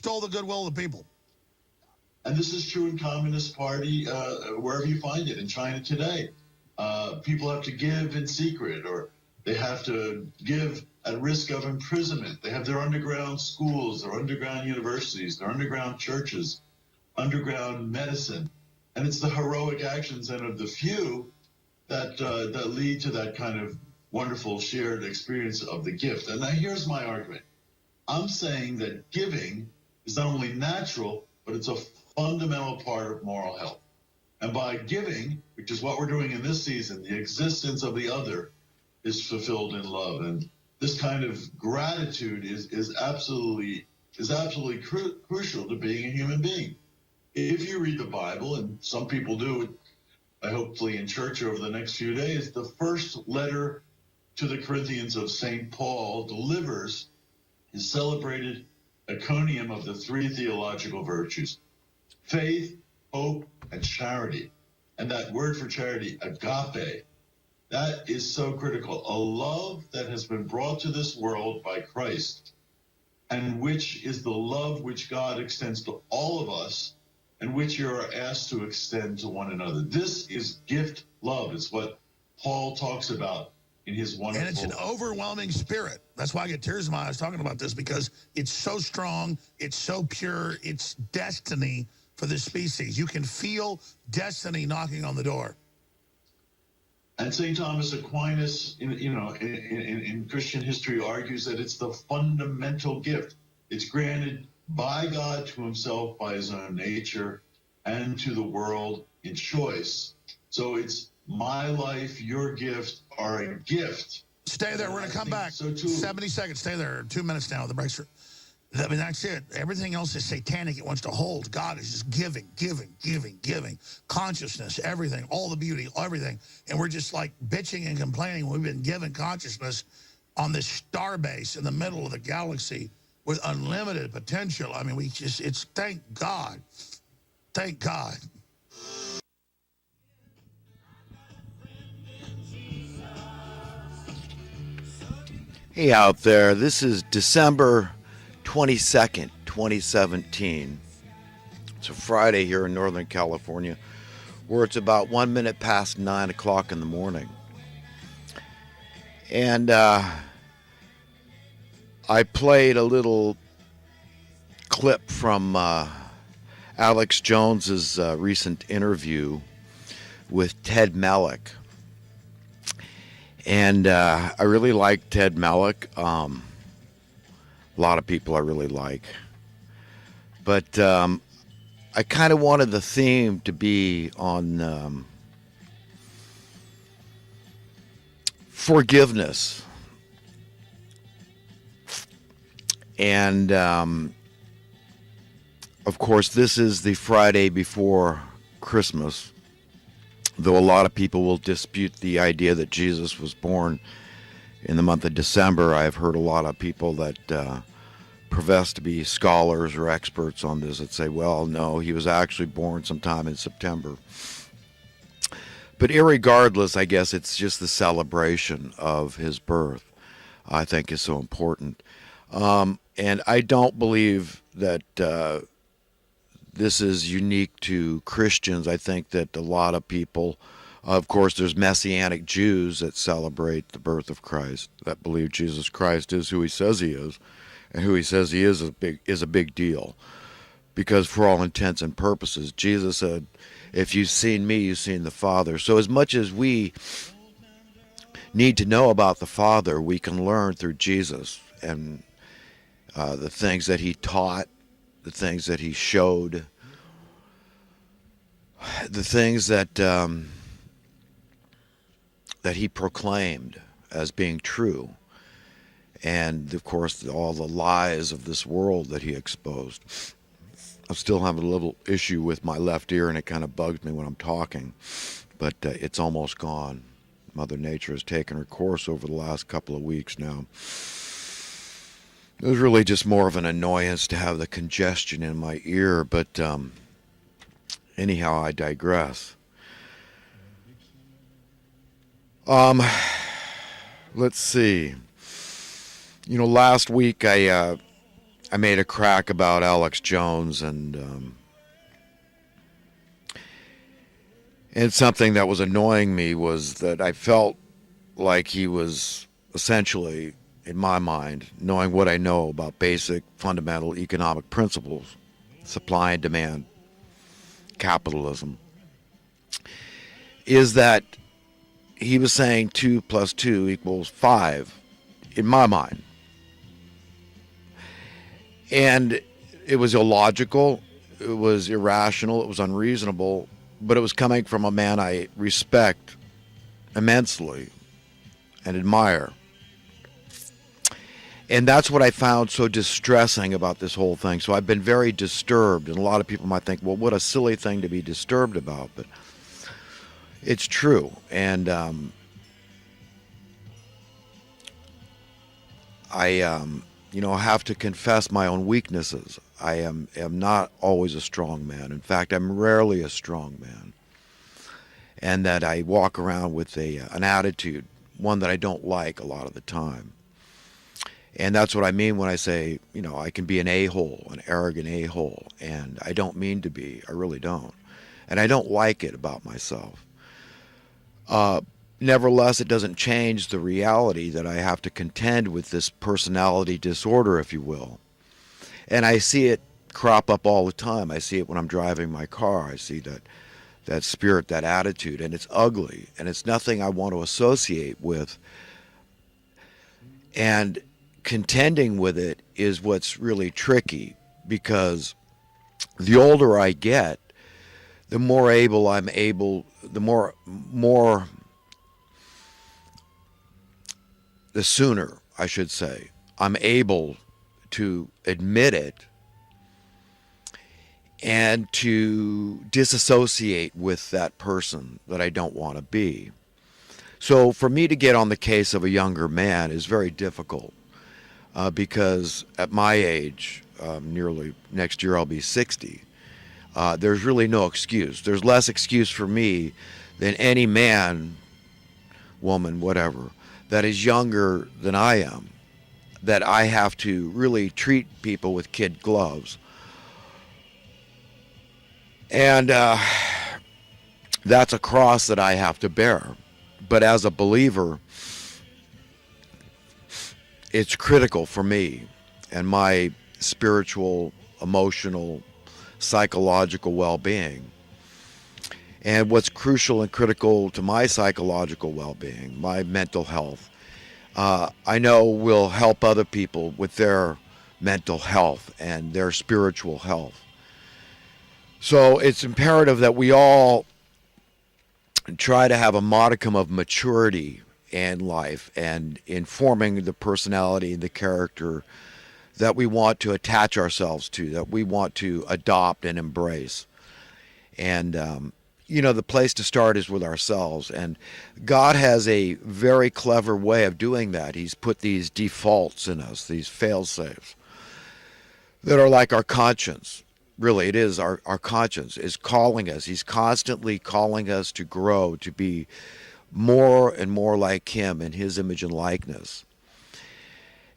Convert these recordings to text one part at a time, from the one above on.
stole the goodwill of the people. And this is true in Communist Party, wherever you find it, in China today. People have to give in secret, or they have to give at risk of imprisonment. They have their underground schools, their underground universities, their underground churches, underground medicine. And it's the heroic actions then of the few that lead to that kind of wonderful shared experience of the gift. And now here's my argument. I'm saying that giving is not only natural, but it's a fundamental part of moral health. And by giving, which is what we're doing in this season, the existence of the other is fulfilled in love. And this kind of gratitude is absolutely crucial to being a human being. If you read the Bible, and some people do, hopefully in church over the next few days, the first letter to the Corinthians of St. Paul delivers his celebrated encomium of the three theological virtues: faith, hope, and charity. And that word for charity, agape, that is so critical. A love that has been brought to this world by Christ, and which is the love which God extends to all of us, and which you are asked to extend to one another. This is gift love. It's what Paul talks about in his wonderful... And it's an overwhelming spirit. That's why I get tears in my eyes talking about this, because it's so strong, it's so pure, it's destiny for this species. You can feel destiny knocking on the door. And St. Thomas Aquinas, in Christian history, argues that it's the fundamental gift. It's granted by God to himself by his own nature and to the world in choice. So it's my life, your gift are a gift. Stay there. We're going to come back. So 70 seconds. Stay there. 2 minutes now. The breaks are... I mean, that's it. Everything else is satanic. It wants to hold. God is just giving, giving, giving, giving. Consciousness, everything, all the beauty, everything. And we're just like bitching and complaining. We've been given consciousness on this star base in the middle of the galaxy with unlimited potential. I mean, it's thank God. Thank God. Hey out there, this is December 22nd, 2017. It's a Friday here in Northern California, where it's about 1 minute past 9 o'clock in the morning. And I played a little clip from Alex Jones's recent interview with Ted Malloch. And I really like Ted Malloch. A lot of people I really like. But I kind of wanted the theme to be on forgiveness. And, of course, this is the Friday before Christmas. Though a lot of people will dispute the idea that Jesus was born in the month of December, I've heard a lot of people that profess to be scholars or experts on this that say, well, no, he was actually born sometime in September. But irregardless, I guess it's just the celebration of his birth, I think, is so important. And I don't believe that this is unique to Christians. I think that a lot of people, of course, there's Messianic Jews that celebrate the birth of Christ, that believe Jesus Christ is who he says he is, and who he says he is a big deal. Because for all intents and purposes, Jesus said, if you've seen me, you've seen the Father. So as much as we need to know about the Father, we can learn through Jesus and the things that he taught, the things that he showed, the things that that he proclaimed as being true, and of course all the lies of this world that he exposed. I still have a little issue with my left ear, and it kind of bugs me when I'm talking, but it's almost gone. Mother Nature has taken her course over the last couple of weeks now. It was really just more of an annoyance to have the congestion in my ear, but anyhow, I digress. Let's see. Last week I I made a crack about Alex Jones, and something that was annoying me was that I felt like he was essentially, in my mind, knowing what I know about basic fundamental economic principles, supply and demand, capitalism, is that he was saying 2 plus 2 equals 5, in my mind. And it was illogical, it was irrational, it was unreasonable, but it was coming from a man I respect immensely and admire. And that's what I found so distressing about this whole thing. So I've been very disturbed, and a lot of people might think, well, what a silly thing to be disturbed about, but it's true. And I have to confess my own weaknesses. I am not always a strong man. In fact, I'm rarely a strong man. And that I walk around with an attitude, one that I don't like a lot of the time. And that's what I mean when I say, I can be an a-hole, an arrogant a-hole. And I don't mean to be. I really don't. And I don't like it about myself. Nevertheless, it doesn't change the reality that I have to contend with this personality disorder, if you will. And I see it crop up all the time. I see it when I'm driving my car. I see that spirit, that attitude, and it's ugly, and it's nothing I want to associate with. And contending with it is what's really tricky, because the older I get, the more able I'm able, the sooner, I should say, I'm able to admit it and to disassociate with that person that I don't want to be. So for me to get on the case of a younger man is very difficult because at my age, nearly next year I'll be 60, there's really no excuse. There's less excuse for me than any man, woman, whatever, that is younger than I am, that I have to really treat people with kid gloves. And that's a cross that I have to bear. But as a believer, it's critical for me and my spiritual, emotional, psychological well-being. And what's crucial and critical to my psychological well-being, my mental health, I know will help other people with their mental health and their spiritual health. So it's imperative that we all try to have a modicum of maturity in life and in forming the personality and the character that we want to attach ourselves to, that we want to adopt and embrace. And, the place to start is with ourselves. And God has a very clever way of doing that. He's put these defaults in us, these fail-safes, that are like our conscience. Really, it is our conscience is calling us. He's constantly calling us to grow, to be more and more like Him in His image and likeness.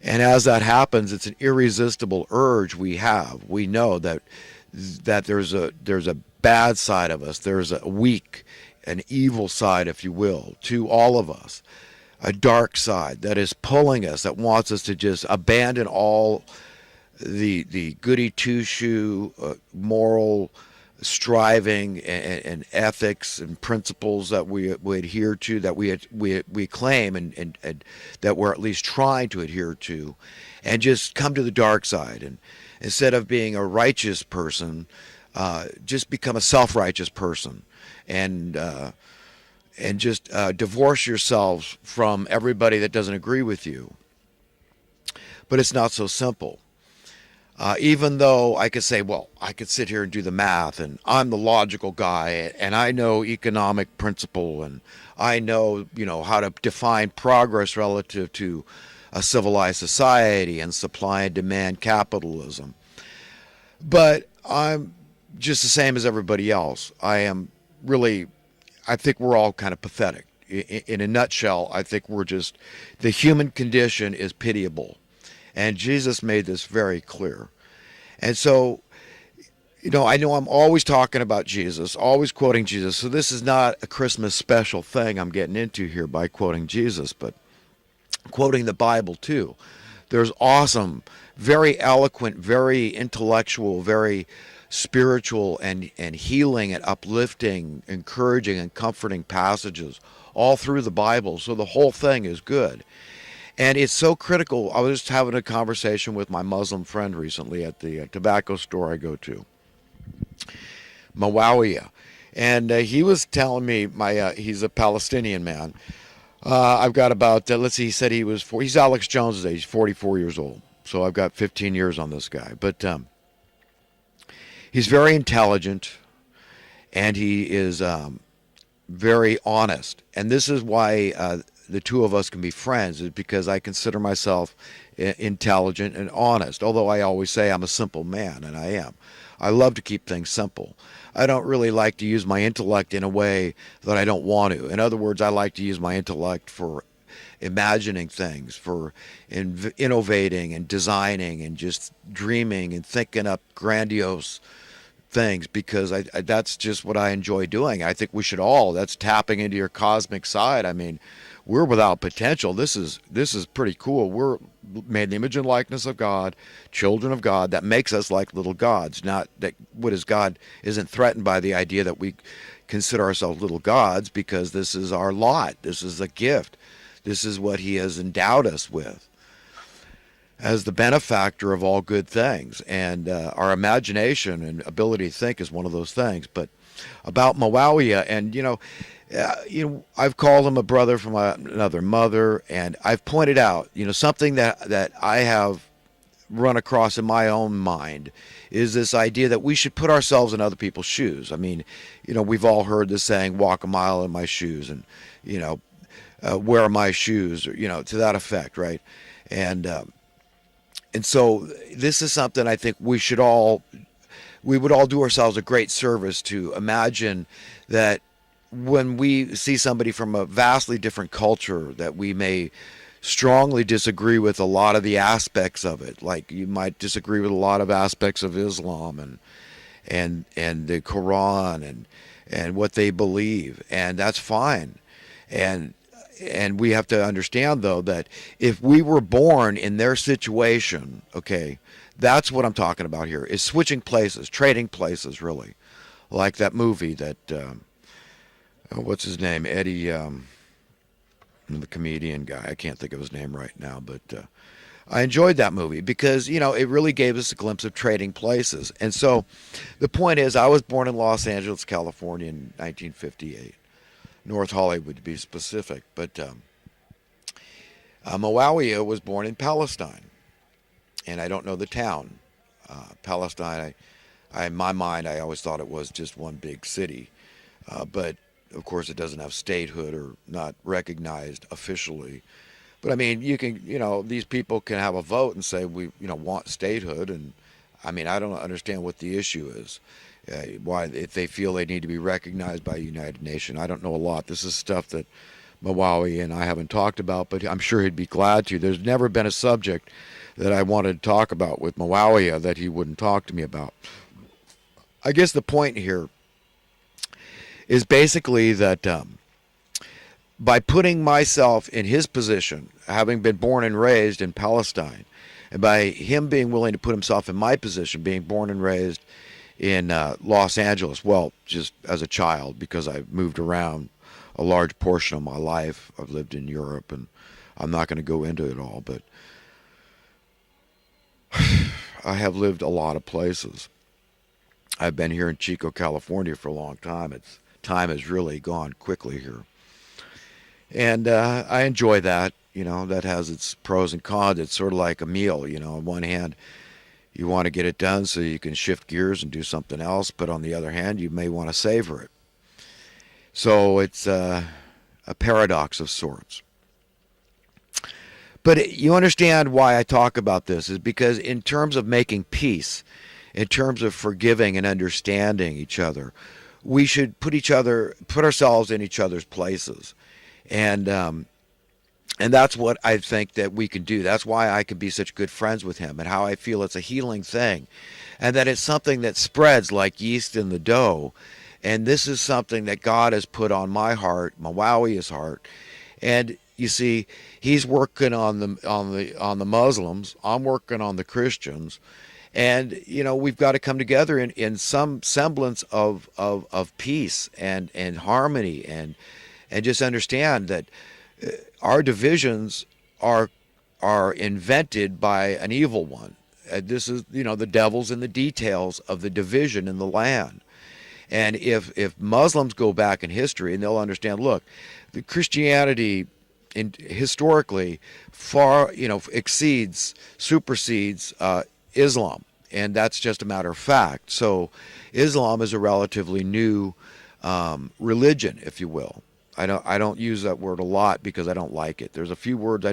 And as that happens, it's an irresistible urge we have. We know that there's a bad side of us. There's a weak, an evil side, if you will, to all of us. A dark side that is pulling us, that wants us to just abandon all the goody two-shoe moral striving and ethics and principles that we adhere to, that we claim and that we're at least trying to adhere to, and just come to the dark side. And instead of being a righteous person, just become a self-righteous person, and just divorce yourselves from everybody that doesn't agree with you. But it's not so simple. Even though I could say, well, I could sit here and do the math, and I'm the logical guy, and I know economic principle, and I know, how to define progress relative to a civilized society and supply and demand capitalism. But I'm just the same as everybody else. I think we're all kind of pathetic. In a nutshell, I think the human condition is pitiable. And Jesus made this very clear. And so, I know I'm always talking about Jesus, always quoting Jesus. So this is not a Christmas special thing I'm getting into here by quoting Jesus, but quoting the Bible too. There's awesome, very eloquent, very intellectual, very spiritual and healing and uplifting, encouraging and comforting passages all through the Bible. So the whole thing is good. And it's so critical. I was just having a conversation with my Muslim friend recently at the tobacco store I go to, Muawiyah. And he was telling me, he's a Palestinian man. I've got about, let's see, he said he's Alex Jones' age, he's 44 years old. So I've got 15 years on this guy. But he's very intelligent, and he is very honest. And this is why the two of us can be friends, is because I consider myself intelligent and honest, although I always say I'm a simple man, and I am. I love to keep things simple. I don't really like to use my intellect in a way that I don't want to. In other words, I like to use my intellect for imagining things, for innovating and designing and just dreaming and thinking up grandiose things, because that's just what I enjoy doing. I think we should all. That's tapping into your cosmic side. I mean, we're without potential. This is pretty cool. We're made in the image and likeness of God, children of God. That makes us like little gods. Not that what is God isn't threatened by the idea that we consider ourselves little gods, because this is our lot. This is a gift. This is what He has endowed us with as the benefactor of all good things. And our imagination and ability to think is one of those things. But about Muawiyah, and I've called him a brother from another mother, and I've pointed out, something that I have run across in my own mind is this idea that we should put ourselves in other people's shoes. I mean, we've all heard the saying, walk a mile in my shoes, and, wear my shoes, or, to that effect, right? And so this is something I think we would all do ourselves a great service to imagine that when we see somebody from a vastly different culture that we may strongly disagree with a lot of the aspects of it, like you might disagree with a lot of aspects of Islam and the Quran and what they believe, and that's fine. And we have to understand, though, that if we were born in their situation, okay, that's what I'm talking about here, is switching places, trading places, really. Like that movie that, what's his name? Eddie, the comedian guy. I can't think of his name right now, but I enjoyed that movie because, it really gave us a glimpse of trading places. And so the point is, I was born in Los Angeles, California in 1958. North Hollywood to be specific, but Muawiyah was born in Palestine, and I don't know the town. Palestine, in my mind, I always thought it was just one big city, but of course it doesn't have statehood or not recognized officially. But I mean, you can, these people can have a vote and say we, want statehood, and I mean, I don't understand what the issue is. Why, if they feel they need to be recognized by the United Nations. I don't know a lot. This is stuff that Muawiyah and I haven't talked about, but I'm sure he'd be glad to. There's never been a subject that I wanted to talk about with Muawiyah that he wouldn't talk to me about. I guess the point here is basically that by putting myself in his position, having been born and raised in Palestine, and by him being willing to put himself in my position, being born and raised in Los Angeles, well, just as a child, because I've moved around a large portion of my life. I've lived in Europe, and I'm not going to go into it all, but I have lived a lot of places. I've been here in Chico, California for a long time. Time has really gone quickly here. And I enjoy that. That has its pros and cons. It's sort of like a meal, on one hand, you want to get it done so you can shift gears and do something else, but on the other hand, you may want to savor it. So it's a paradox of sorts. But you understand why I talk about this is because in terms of making peace, in terms of forgiving and understanding each other, we should put ourselves in each other's places. And And that's what I think that we can do. That's why I can be such good friends with him, and how I feel it's a healing thing, and that it's something that spreads like yeast in the dough. And this is something that God has put on my heart, Malawi's heart. And you see, he's working on the Muslims. I'm working on the Christians. And we've got to come together in some semblance of peace and harmony, and just understand that our divisions are invented by an evil one. This is, the devil's in the details of the division in the land. And if Muslims go back in history, and they'll understand, look, the Christianity historically far supersedes Islam, and that's just a matter of fact. So Islam is a relatively new religion, if you will. I don't use that word a lot because I don't like it. There's a few words I don't